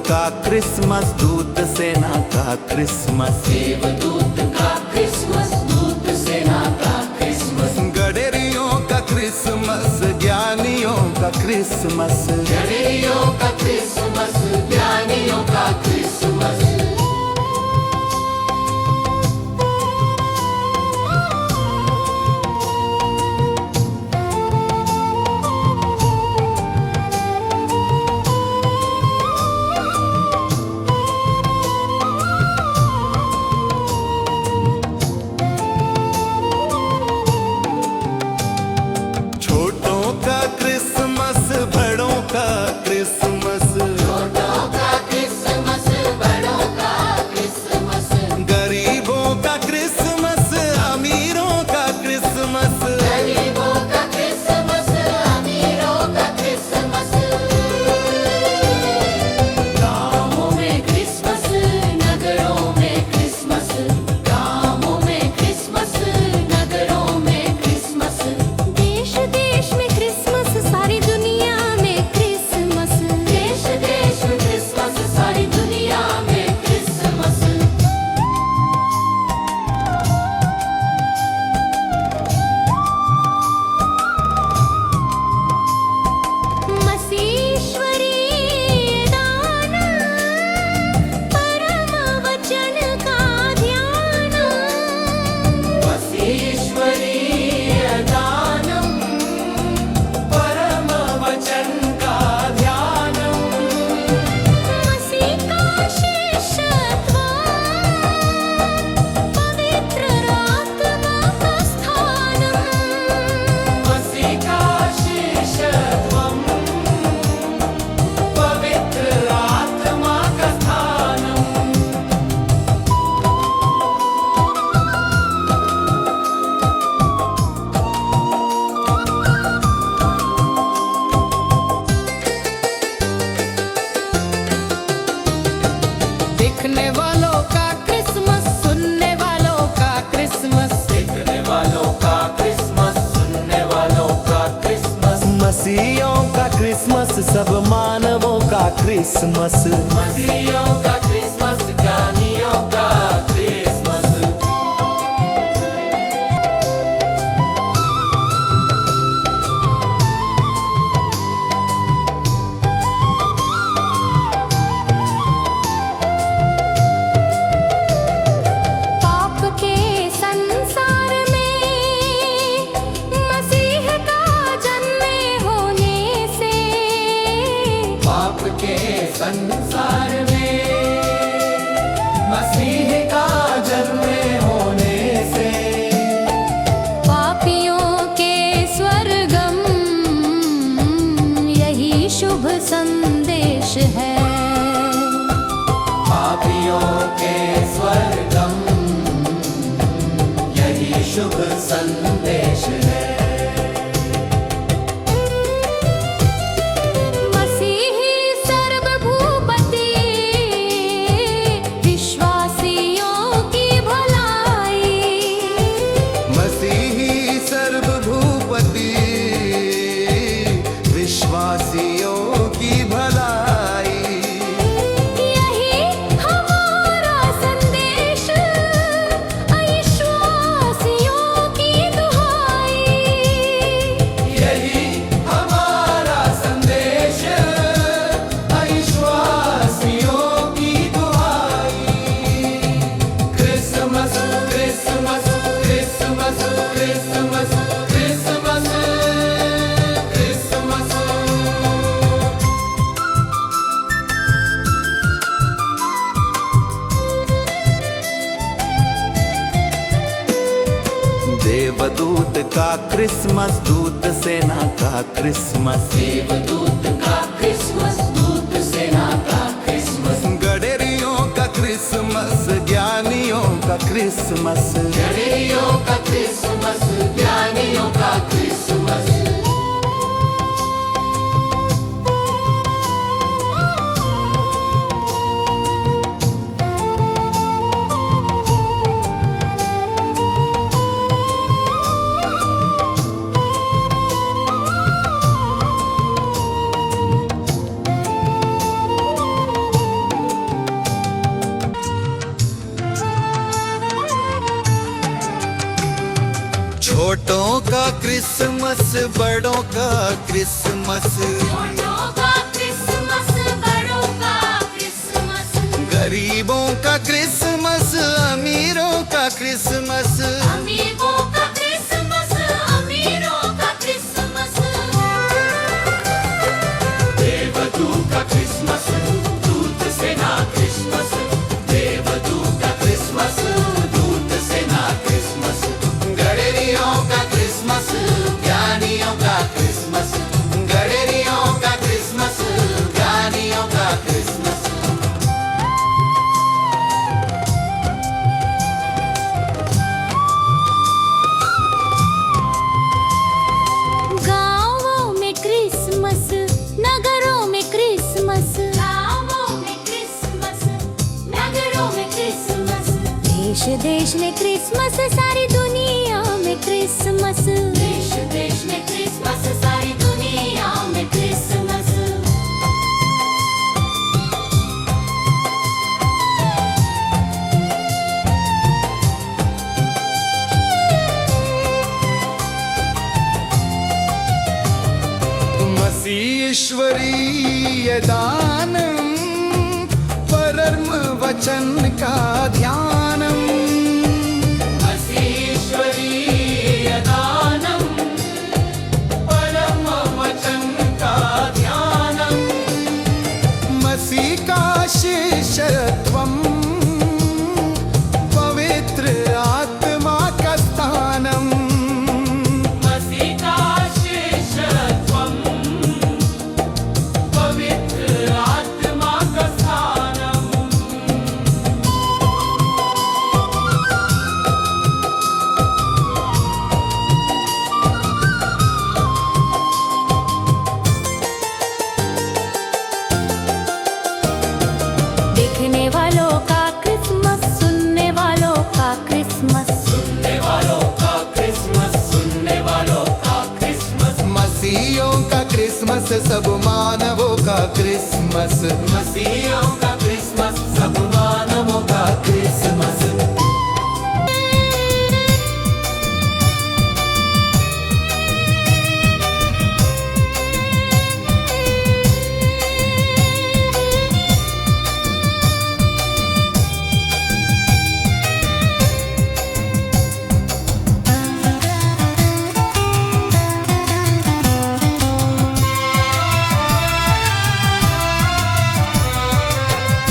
का क्रिसमस, दूत सेना का क्रिसमस, देवदूत का क्रिसमस, दूत सेना का क्रिसमस, गडेरियों का क्रिसमस, ज्ञानियों का क्रिसमस, गडेरियों का क्रिसमस, ज्ञानियों का क्रिसमस। छोटों का क्रिसमस, बड़ों का क्रिसमस, छोटों का क्रिसमस, बड़ों का क्रिसमस, गरीबों का क्रिसमस, अमीरों का क्रिसमस, गरीबों का क्रिसमस, अमीरों का क्रिसमस। गाँवों में क्रिसमस, नगरों में क्रिसमस, गाँवों में क्रिसमस, नगरों में क्रिसमस। देश देश में क्रिसमस, सारी दुनिया में क्रिसमस। देश देश में क्रिसमस, सारी दुनिया में क्रिसमस। मसीश्वरी दान, परम वचन का ध्यान। वसीश्वरीय दानं, परम वचन का ध्यानं। मसीह का शिष्यत्व, पवित्र आत्मा का स्थान। मसीह का शिष्यत्वं, पवित्र आत्मा का स्थानम्। देखने वालों का क्रिसमस, सुनने वालों का क्रिसमस। देखने वालों का क्रिसमस, सुनने वालों का क्रिसमस। मसीहियों का क्रिसमस, सब मानवों का क्रिसमस, मसीहियों का क्रिसमस, ज्ञानियों का क्रिसमस। पाप के संसार में मसीह का जन्म होने से। पाप के संसार में मसीह का जन्म होने से। पापियों के स्वर्गम, यही शुभ संदेश है। पापियों के स्वर्गम, यही शुभ संदेश है। मसीही सर्वभूपति, विश्वासियों की भलाई। मसीही सर्वभूपति, विश्वासियों की भलाई। यही हमारा संदेश, अविश्वासियों की दुहाई। यही हमारा संदेश, अविश्वासियों की दुहाई। Christmas, Christmas, Christmas, Christmas, Christmas, Christmas. देवदूत का क्रिसमस, दूत सेना का क्रिसमस, देवदूत का क्रिसमस, दूत सेना का क्रिसमस, गडेरियों का क्रिसमस, ज्ञानियों का क्रिसमस, गडेरियों का क्रिसमस, ज्ञानियों का क्रिसमस। छोटों का क्रिसमस बड़ों का क्रिसमस, छोटों का क्रिसमस बड़ों का क्रिसमस, गरीबों का क्रिसमस अमीरों का क्रिसमस, अमीरों का क्रिसमस, अमीरों का क्रिसमस। देवदू का क्रिसमस, दूत से ना क्रिसमस, देवदू का क्रिसमस, दूत से ना क्रिसमस, गडरियों का क्रिसमस, ज्ञानियों का क्रिसमस, गडरियों का क्रिसमस, ज्ञानियों का क्रिसमस। गाँवों में क्रिसमस, नगरों में क्रिसमस, गाँवों में क्रिसमस, नगरों में क्रिसमस। देश देश में क्रिसमस, सारी दुनिया में क्रिसमस। देश देश में क्रिसमस, सारी दुनिया में क्रिसमस। मसीह ईश्वरीय दानम, परम वचन का ध्यानम, ईश्वरीय दानम, परम वचन का ध्यानम, मसीह का शिष्यत्वम, पवित्र आत्मा का स्थानम, मसीह का शिष्यत्वम, पवित्र आत्मा का स्थानम। देखने वालों का क्रिसमस, सुनने वालों का क्रिसमस। सुनने वालों का क्रिसमस, सुनने वालों का क्रिसमस, मसीहों का क्रिसमस, सब मानवों का क्रिसमस, मसीहों का क्रिसमस, सब मानवों का क्रिसमस।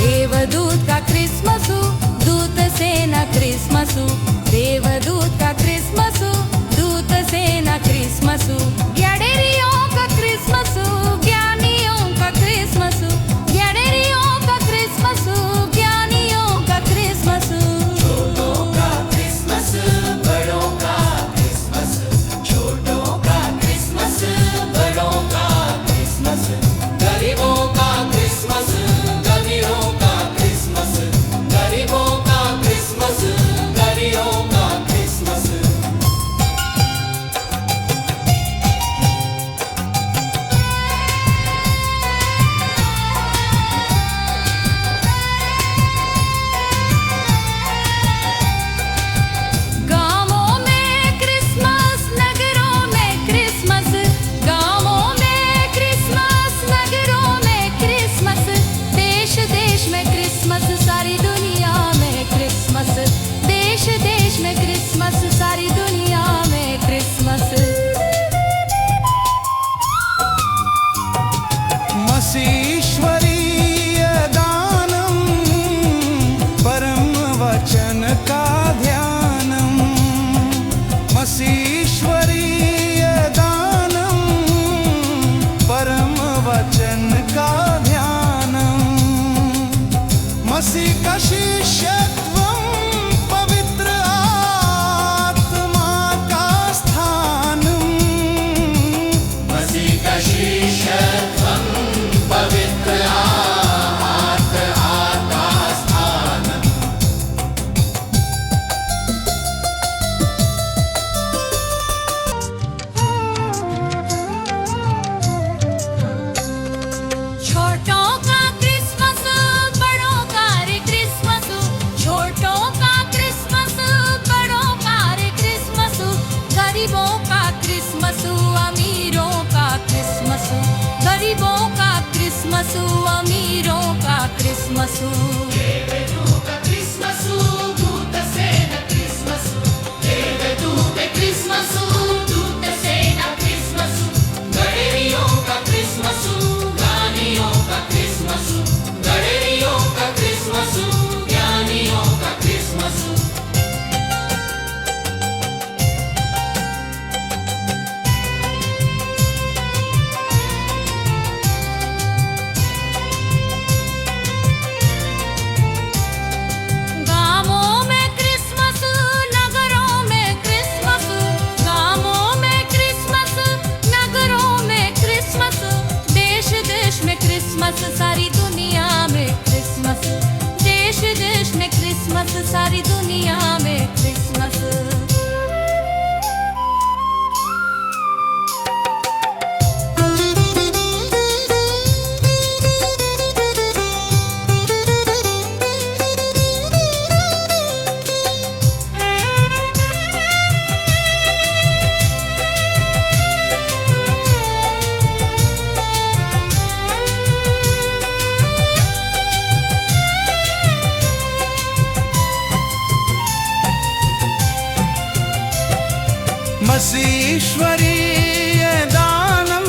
देवदूत का क्रिसमस, दूत से न क्रिसमस, देवदूत का क्रिसमस, दूत से न क्रिसमस, गडरियों का क्रिसमस, ज्ञानियों का क्रिसमस, गडरियों का क्रिसमस, ज्ञानियों का क्रिसमस। छोटों का क्रिसमस, बड़ों का क्रिसमस, छोटों का क्रिसमस, बड़ों का क्रिसमस, गरीबों का क्रिसमस, अमीरों का क्रिसमस, गरीबों का क्रिसमस, अमीरों का क्रिसमस। क्रिसमस अमीरों का क्रिसमस सारी दुनिया में क्रिसमस, देश देश में क्रिसमस, सारी दुनिया में क्रिसमस। मसीश्वरीय दानम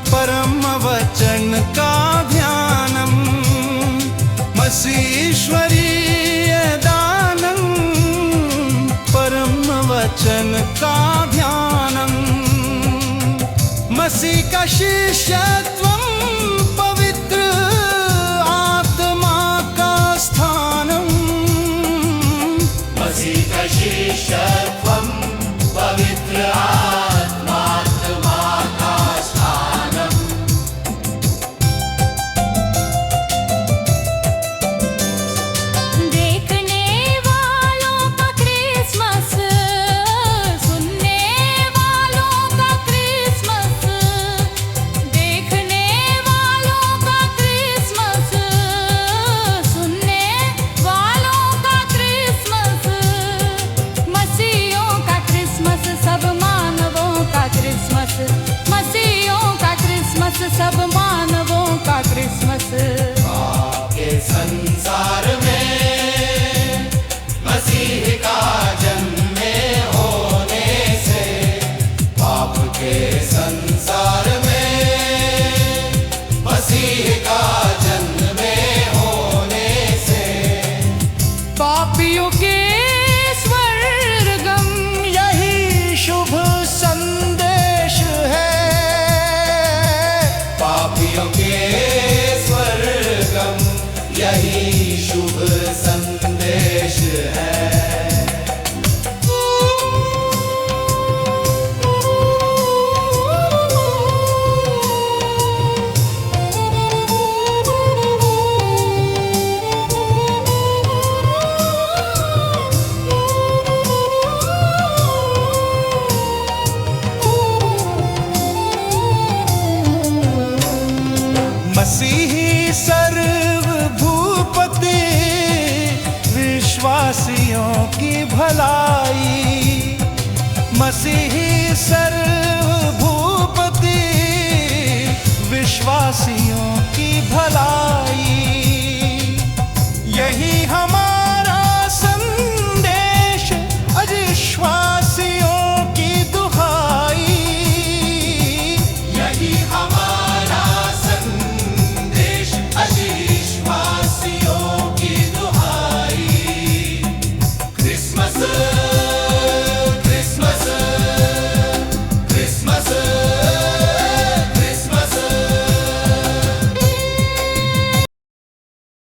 परम वचन का ध्यानम, मसीश्वरीय दानम परम वचन का ध्यानम, मसीह का शिष्यत्वम पवित्र आत्मा का स्थानम, मसीह का शिष्यत्वम पवित्र आत्मा का स्थानम। देखने वालों का क्रिसमस, सुनने वालों का क्रिसमस, देखने वालों का क्रिसमस, सुनने वालों का क्रिसमस, मसीहों का क्रिसमस, सब मानवों का क्रिसमस, मसीहों का क्रिसमस, सब मानवों का क्रिसमस। के संसार में मसीह का जन्म होने से, पाप के संसार में मसीह का जन्म होने से, पापियों के स्वर्गम यही शुभ संदेश है, पापियों के स्वर्गम यही शुभ संदेश है। मसीही सर्वभूपति विश्वासियों की भलाई, मसीही सर्वभूपति विश्वासियों की भलाई।